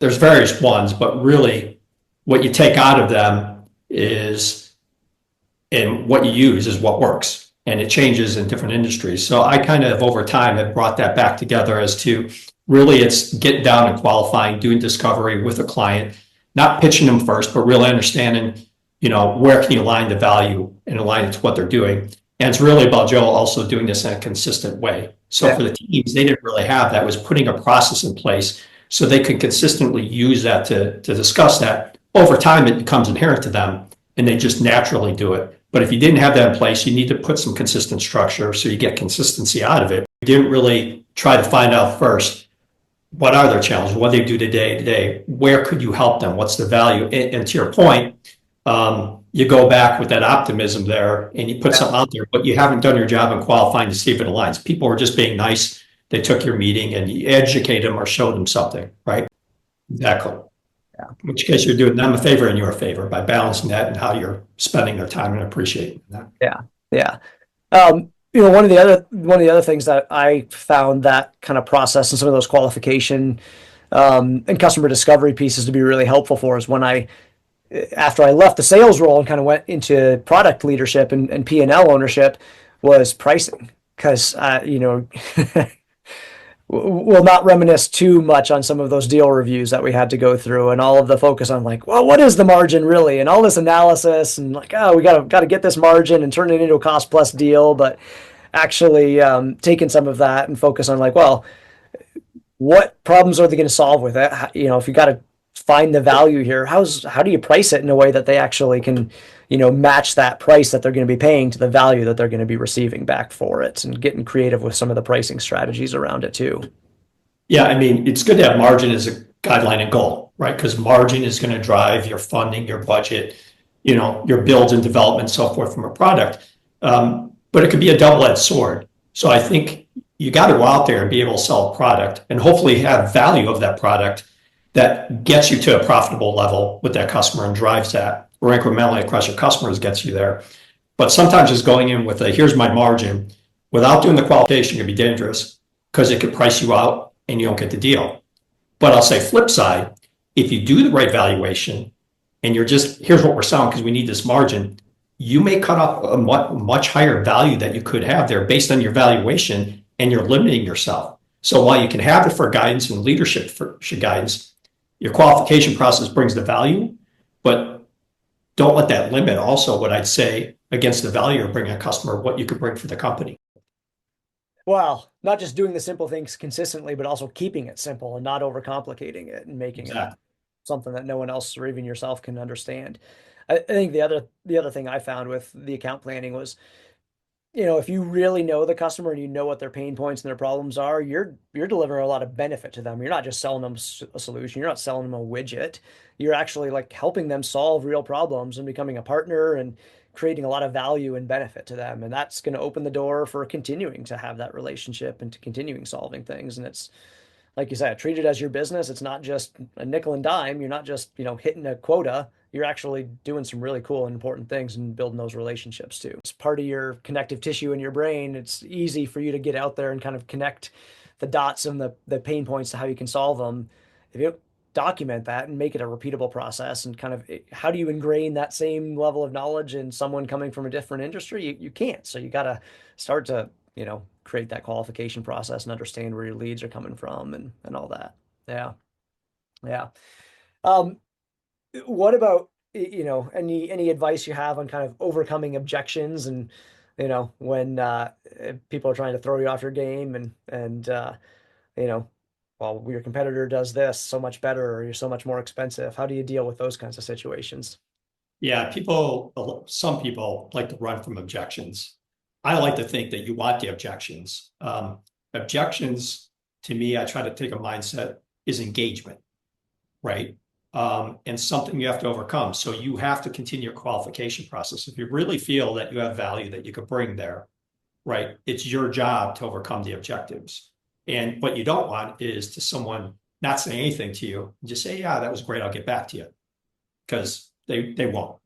there's various ones, but really what you take out of them is, and what you use is what works. And it changes in different industries. So I kind of over time have brought that back together as to really it's getting down and qualifying, doing discovery with a client, not pitching them first, but really understanding, where can you align the value and align it to what they're doing. And it's really about Joe also doing this in a consistent way. So for the teams, they didn't really have that, was putting a process in place so they could consistently use that to discuss that. Over time, it becomes inherent to them and they just naturally do it. But if you didn't have that in place, you need to put some consistent structure so you get consistency out of it. You didn't really try to find out first, what are their challenges? What do they do today? Where could you help them? What's the value? And to your point, you go back with that optimism there and you put something out there, but you haven't done your job in qualifying to see if it aligns. People are just being nice. They took your meeting and you educate them or showed them something, right? Exactly. Yeah. In which case you're doing them a favor and your favor by balancing that and how you're spending their time and appreciating that. Yeah. Yeah. One of the other things that I found that kind of process and some of those qualification and customer discovery pieces to be really helpful for is when after I left the sales role and kind of went into product leadership and P&L ownership was pricing. Because, we'll not reminisce too much on some of those deal reviews that we had to go through and all of the focus on like, well, what is the margin really? And all this analysis and like, oh, we got to get this margin and turn it into a cost plus deal. But actually taking some of that and focus on like, well, what problems are they going to solve with it? If you got to find the value here, how do you price it in a way that they actually can, match that price that they're going to be paying to the value that they're going to be receiving back for it, and getting creative with some of the pricing strategies around it too. Yeah, I mean, it's good to have margin as a guideline and goal, right? Because margin is going to drive your funding, your budget, your builds and development, so forth from a product. But it could be a double-edged sword. So I think you got to go out there and be able to sell a product and hopefully have value of that product that gets you to a profitable level with that customer and drives that, or incrementally across your customers gets you there. But sometimes just going in with here's my margin without doing the qualification can be dangerous because it could price you out and you don't get the deal. But I'll say flip side, if you do the right valuation and you're just, here's what we're selling because we need this margin, you may cut off a much higher value that you could have there based on your valuation, and you're limiting yourself. So while you can have it for guidance and leadership for guidance, your qualification process brings the value, but don't let that limit also what I'd say against the value of bringing a customer, what you could bring for the company. Well, not just doing the simple things consistently, but also keeping it simple and not overcomplicating it and making it something that no one else or even yourself can understand. I think the other thing I found with the account planning was, if you really know the customer and you know what their pain points and their problems are, you're delivering a lot of benefit to them. You're not just selling them a solution. You're not selling them a widget. You're actually like helping them solve real problems and becoming a partner and creating a lot of value and benefit to them. And that's going to open the door for continuing to have that relationship and to continuing solving things. And it's, like you said, treat it as your business. It's not just a nickel and dime. You're not just, hitting a quota. You're actually doing some really cool and important things and building those relationships too. It's part of your connective tissue in your brain. It's easy for you to get out there and kind of connect the dots and the pain points to how you can solve them. If you document that and make it a repeatable process and kind of how do you ingrain that same level of knowledge in someone coming from a different industry? You can't. So you got to start to, create that qualification process and understand where your leads are coming from and all that. Yeah. Yeah. What about, any advice you have on kind of overcoming objections and, when people are trying to throw you off your game and well, your competitor does this so much better or you're so much more expensive. How do you deal with those kinds of situations? Yeah, some people like to run from objections. I like to think that you want the objections. Objections, to me, I try to take a mindset is engagement, right? And something you have to overcome. So you have to continue your qualification process. If you really feel that you have value that you could bring there, right? It's your job to overcome the objectives. And what you don't want is to someone not say anything to you and just say, yeah, that was great. I'll get back to you. Because they won't.